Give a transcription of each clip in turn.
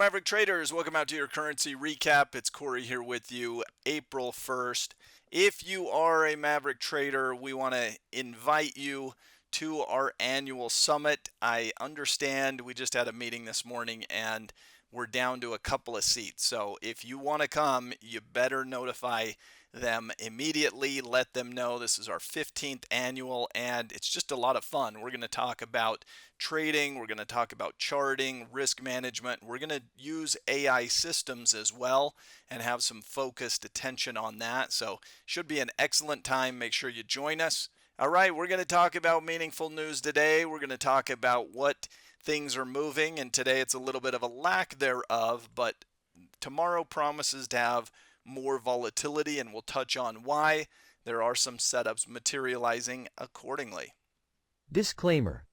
Maverick traders. Welcome out to your currency recap. It's Corey here with you, April 1st. If you are a Maverick trader, we want to invite you to our annual summit. I understand we just had a meeting this morning and we're down to a couple of seats. So if you want to come, you better notify them immediately. Let them know this is our 15th annual and it's just a lot of fun. We're going to talk about trading, we're going to talk about charting, risk management. We're going to use AI systems as well and have some focused attention on that. So should be an excellent time. Make sure you join us. All right, we're going to talk about meaningful news today. We're going to talk about what things are moving, and today it's a little bit of a lack thereof, but tomorrow promises to have more volatility, and we'll touch on why. There are some setups materializing accordingly. Disclaimer.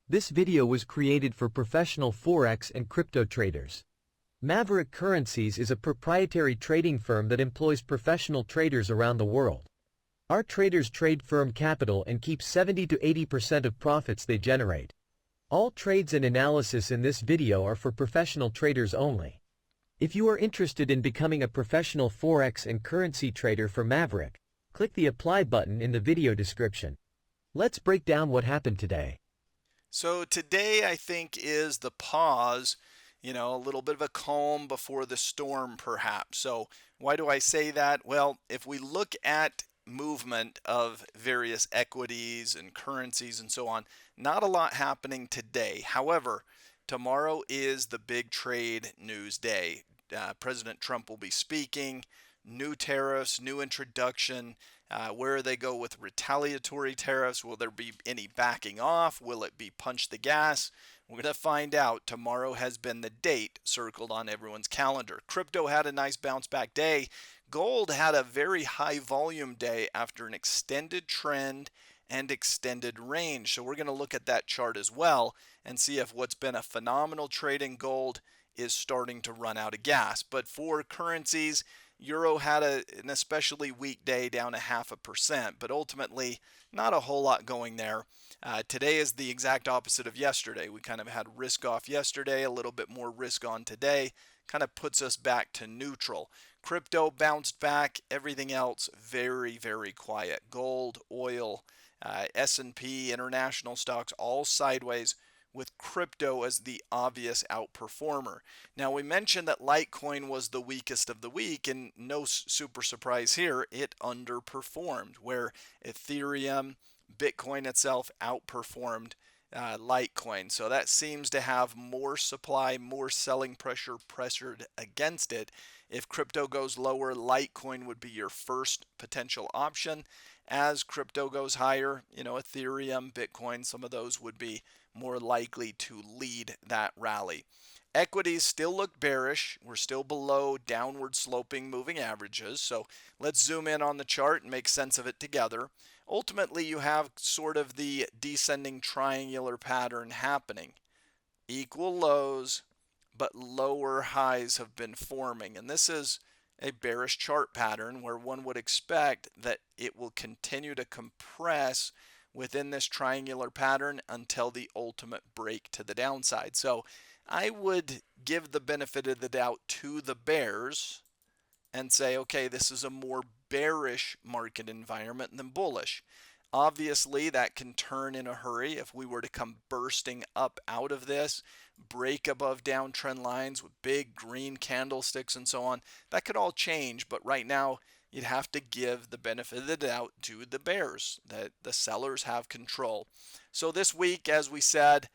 This video was created for professional Forex and crypto traders. Maverick Currencies is a proprietary trading firm that employs professional traders around the world. Our traders trade firm capital and keep 70 to 80% of profits they generate. All trades and analysis in this video are for professional traders only. If you are interested in becoming a professional Forex and currency trader for Maverick, click the apply button in the video description. Let's break down what happened today. So today I think is the pause, a little bit of a calm before the storm perhaps. So why do I say that? Well, if we look at movement of various equities and currencies and so on, not a lot happening today. However, tomorrow is the big trade news day. President Trump will be speaking, new tariffs, new introduction, where they go with retaliatory tariffs. Will there be any backing off? Will it be punch the gas? We're going to find out. Tomorrow has been the date circled on everyone's calendar. Crypto had a nice bounce back day. Gold had a very high volume day after an extended trend and extended range. So we're going to look at that chart as well and see if what's been a phenomenal trade in gold is starting to run out of gas. But for currencies, Euro had an especially weak day, down 0.5%, but ultimately not a whole lot going there. Today is the exact opposite of yesterday. We kind of had risk off yesterday, a little bit more risk on today, kind of puts us back to neutral. Crypto bounced back, everything else very, very quiet. Gold, oil, S&P, international stocks, all sideways, with crypto as the obvious outperformer. Now, we mentioned that Litecoin was the weakest of the week, and no super surprise here, it underperformed, where Ethereum, Bitcoin itself outperformed Litecoin. So that seems to have more supply, more selling pressure pressured against it. If crypto goes lower, Litecoin would be your first potential option. As crypto goes higher, Ethereum, Bitcoin, some of those would be more likely to lead that rally. Equities still look bearish. We're still below downward sloping moving averages. So let's zoom in on the chart and make sense of it together. Ultimately, you have sort of the descending triangular pattern happening. Equal lows, but lower highs have been forming. And this is a bearish chart pattern where one would expect that it will continue to compress within this triangular pattern until the ultimate break to the downside. So I would give the benefit of the doubt to the bears and say, okay, this is a more bearish market environment than bullish. Obviously, that can turn in a hurry if we were to come bursting up out of this, break above downtrend lines with big green candlesticks and so on. That could all change, but right now, you'd have to give the benefit of the doubt to the bears, that the sellers have control. So this week, as we said,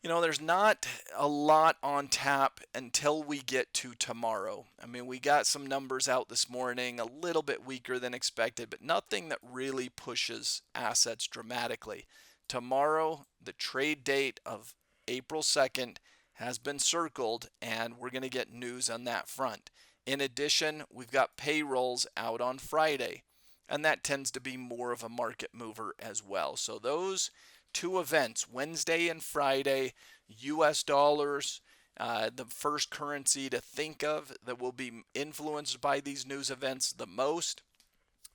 there's not a lot on tap until we get to tomorrow. I mean, we got some numbers out this morning, a little bit weaker than expected, but nothing that really pushes assets dramatically. Tomorrow, the trade date of April 2nd has been circled, and we're going to get news on that front. In addition, we've got payrolls out on Friday, and that tends to be more of a market mover as well. So those two events, Wednesday and Friday, US dollars, the first currency to think of that will be influenced by these news events the most.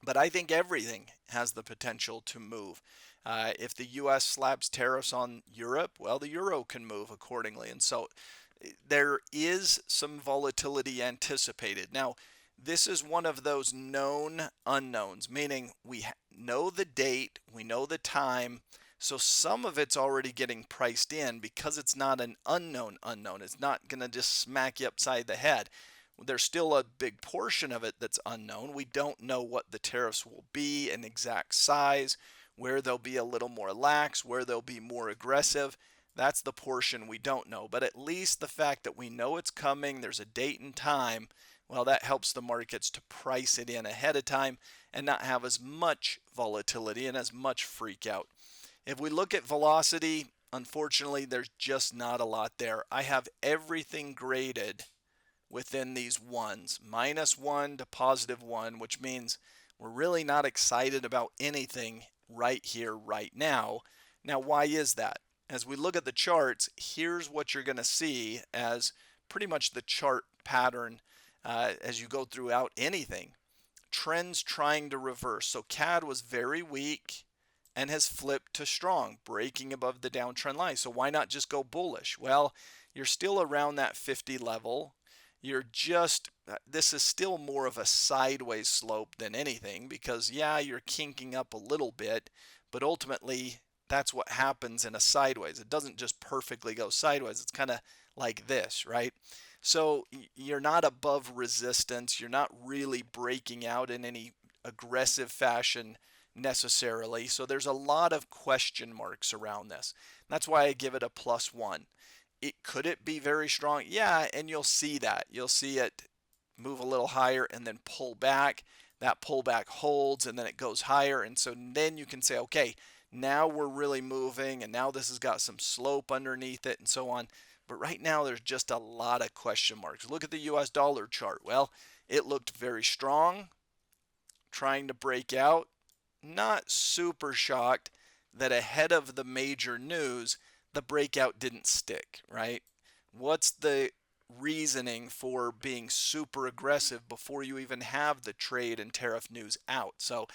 But I think everything has the potential to move. If the US slaps tariffs on Europe, well, the euro can move accordingly. And so There is some volatility anticipated. Now, this is one of those known unknowns, meaning we know the date, we know the time, so some of it's already getting priced in because it's not an unknown unknown. It's not going to just smack you upside the head. There's still a big portion of it that's unknown. We don't know what the tariffs will be in exact size, where they'll be a little more lax, where they'll be more aggressive. That's the portion we don't know. But at least the fact that we know it's coming, there's a date and time, well, that helps the markets to price it in ahead of time and not have as much volatility and as much freak out. If we look at velocity, unfortunately, there's just not a lot there. I have everything graded within these ones, -1 to +1, which means we're really not excited about anything right here, right now. Now, why is that? As we look at the charts, here's what you're going to see as pretty much the chart pattern as you go throughout anything. Trends trying to reverse. So CAD was very weak and has flipped to strong, breaking above the downtrend line. So why not just go bullish? Well, you're still around that 50 level. This is still more of a sideways slope than anything because, yeah, you're kinking up a little bit, but ultimately that's what happens in a sideways. It doesn't just perfectly go sideways. It's kind of like this, right? So you're not above resistance. You're not really breaking out in any aggressive fashion necessarily. So there's a lot of question marks around this. That's why I give it a +1. Could it be very strong? Yeah, and you'll see that. You'll see it move a little higher and then pull back. That pullback holds and then it goes higher. And so then you can say, okay, now we're really moving and now this has got some slope underneath it and so on. But right now there's just a lot of question marks. Look at the US dollar chart. Well, it looked very strong, trying to break out. Not super shocked that ahead of the major news, the breakout didn't stick, right? What's the reasoning for being super aggressive before you even have the trade and tariff news out? So,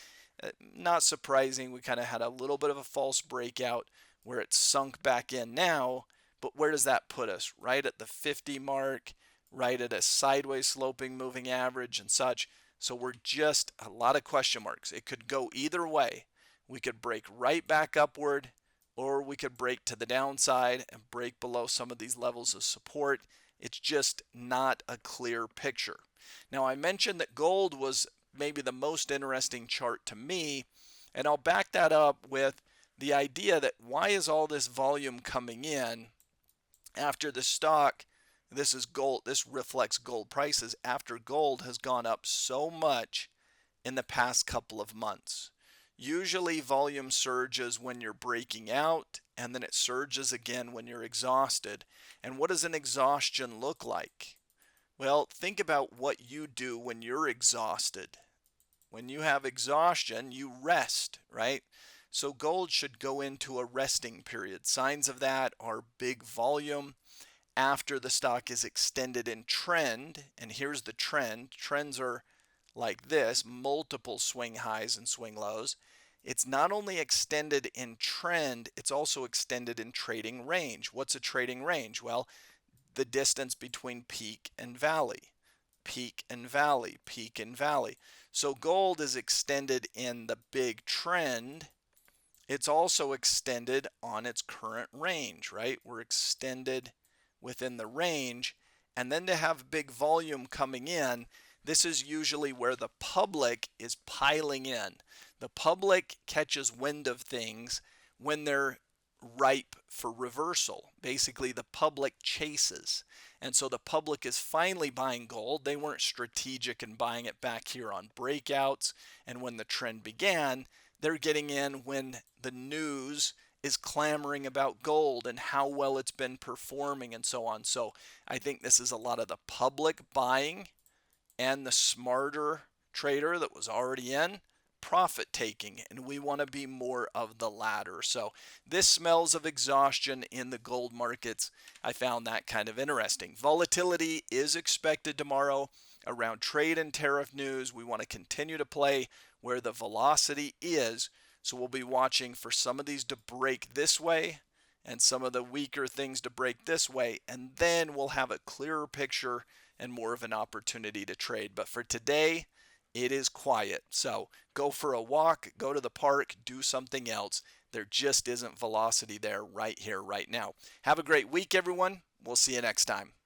not surprising. We kind of had a little bit of a false breakout where it's sunk back in now. But where does that put us? Right at the 50 mark, right at a sideways sloping moving average and such. So we're just a lot of question marks. It could go either way. We could break right back upward, or we could break to the downside and break below some of these levels of support. It's just not a clear picture. Now, I mentioned that gold was maybe the most interesting chart to me, and I'll back that up with the idea that why is all this volume coming in after the stock? This is gold. This reflects gold prices after gold has gone up so much in the past couple of months. Usually volume surges when you're breaking out and then it surges again when you're exhausted. And what does an exhaustion look like? Well, think about what you do when you're exhausted. When you have exhaustion, you rest, right? So gold should go into a resting period. Signs of that are big volume after the stock is extended in trend. And here's the trend. Trends are like this, multiple swing highs and swing lows. It's not only extended in trend, it's also extended in trading range. What's a trading range? Well, the distance between peak and valley, peak and valley, peak and valley. So gold is extended in the big trend. It's also extended on its current range, right? We're extended within the range. And then to have big volume coming in, this is usually where the public is piling in. The public catches wind of things when they're ripe for reversal. Basically, the public chases. And so the public is finally buying gold. They weren't strategic in buying it back here on breakouts. And when the trend began, they're getting in when the news is clamoring about gold and how well it's been performing and so on. So I think this is a lot of the public buying and the smarter trader that was already in profit taking, and we want to be more of the latter. So this smells of exhaustion in the gold markets. I found that kind of interesting. Volatility is expected tomorrow around trade and tariff news. We want to continue to play where the velocity is. So we'll be watching for some of these to break this way and some of the weaker things to break this way, and then we'll have a clearer picture and more of an opportunity to trade. But for today, it is quiet. So go for a walk, go to the park, do something else. There just isn't velocity there right here, right now. Have a great week, everyone. We'll see you next time.